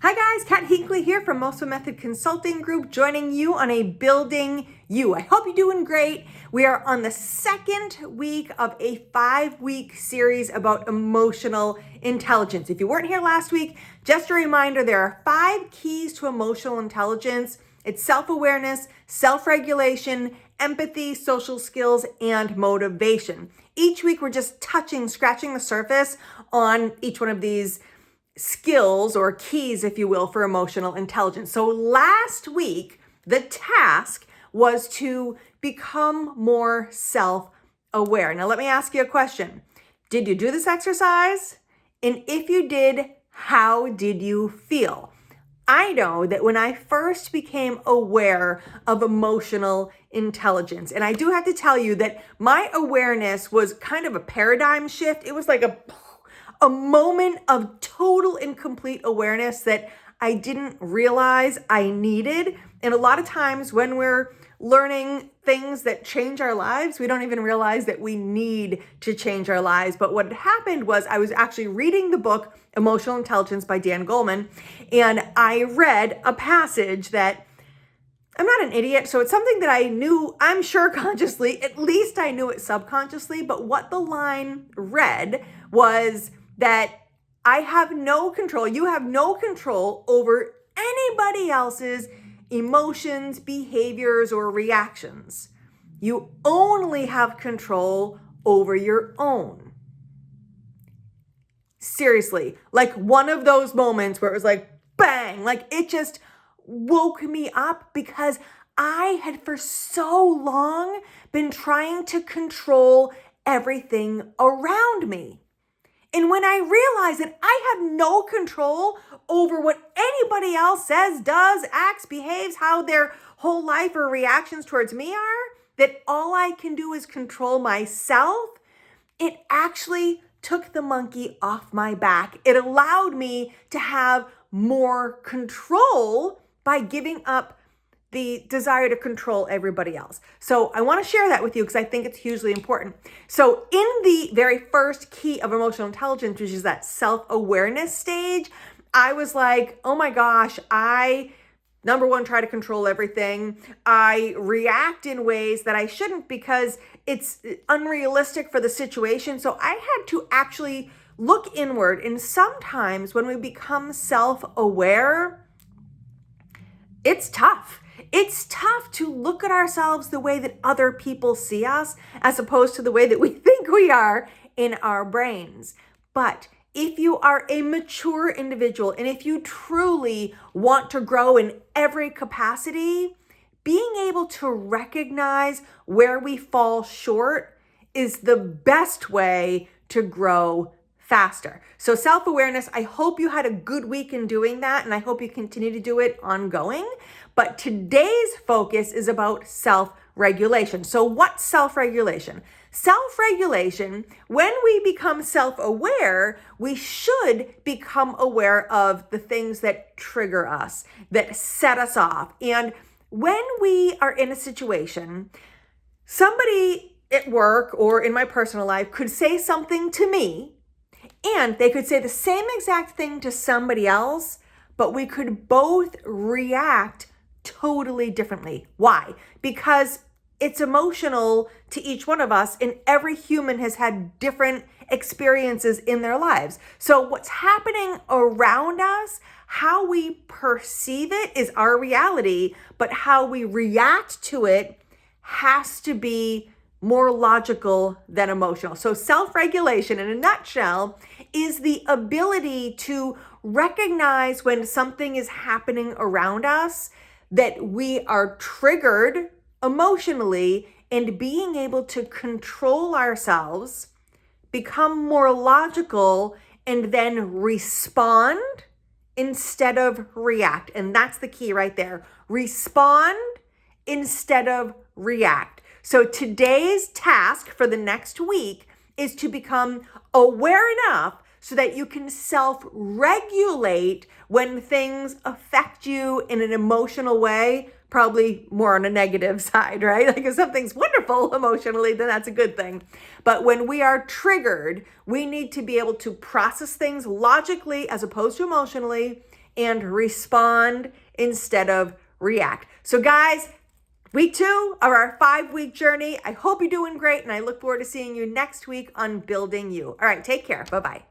Hi guys, Kat Hinckley here from Moso Method Consulting Group, joining you on a Building You. I hope you're doing great. We are on the second week of a 5-week series about emotional intelligence. If you weren't here last week, just a reminder, there are 5 keys to emotional intelligence. It's self-awareness, self-regulation, empathy, social skills, and motivation. Each week we're just scratching the surface on each one of these skills or keys, if you will, for emotional intelligence. So last week, the task was to become more self-aware. Now, let me ask you a question. Did you do this exercise? And if you did, how did you feel? I know that when I first became aware of emotional intelligence, and I do have to tell you that my awareness was kind of a paradigm shift. It was like a moment of total and complete awareness that I didn't realize I needed. And a lot of times when we're learning things that change our lives, we don't even realize that we need to change our lives. But what had happened was I was actually reading the book Emotional Intelligence by Dan Goleman, and I read a passage that I'm not an idiot, so it's something that I knew, I'm sure consciously, at least I knew it subconsciously, but what the line read was that I have no control, you have no control over anybody else's emotions, behaviors, or reactions. You only have control over your own. Seriously, like one of those moments where it was like, bang, like it just woke me up because I had for so long been trying to control everything around me. And when I realized that I have no control over what anybody else says, does, acts, behaves, how their whole life or reactions towards me are, that all I can do is control myself, it actually took the monkey off my back. It allowed me to have more control by giving up the desire to control everybody else. So I want to share that with you because I think it's hugely important. So in the very first key of emotional intelligence, which is that self-awareness stage, I was like, oh my gosh, number one, try to control everything. I react in ways that I shouldn't because it's unrealistic for the situation. So I had to actually look inward. And sometimes when we become self-aware, it's tough. It's tough to look at ourselves the way that other people see us as opposed to the way that we think we are in our brains. But if you are a mature individual and if you truly want to grow in every capacity, being able to recognize where we fall short is the best way to grow faster. So self-awareness, I hope you had a good week in doing that, and I hope you continue to do it ongoing. But today's focus is about self-regulation. So what's self-regulation? Self-regulation, when we become self-aware, we should become aware of the things that trigger us, that set us off. And when we are in a situation, somebody at work or in my personal life could say something to me, and they could say the same exact thing to somebody else, but we could both react totally differently. Why? Because it's emotional to each one of us, and every human has had different experiences in their lives. So what's happening around us, how we perceive it is our reality, but how we react to it has to be more logical than emotional. So self-regulation, in a nutshell, is the ability to recognize when something is happening around us that we are triggered emotionally, and being able to control ourselves, become more logical, and then respond instead of react. And that's the key right there. Respond instead of react. So today's task for the next week is to become aware enough so that you can self-regulate when things affect you in an emotional way, probably more on a negative side, right? Like if something's wonderful emotionally, then that's a good thing. But when we are triggered, we need to be able to process things logically as opposed to emotionally and respond instead of react. So guys, week 2 of our 5-week journey. I hope you're doing great, and I look forward to seeing you next week on Building You. All right, take care. Bye-bye.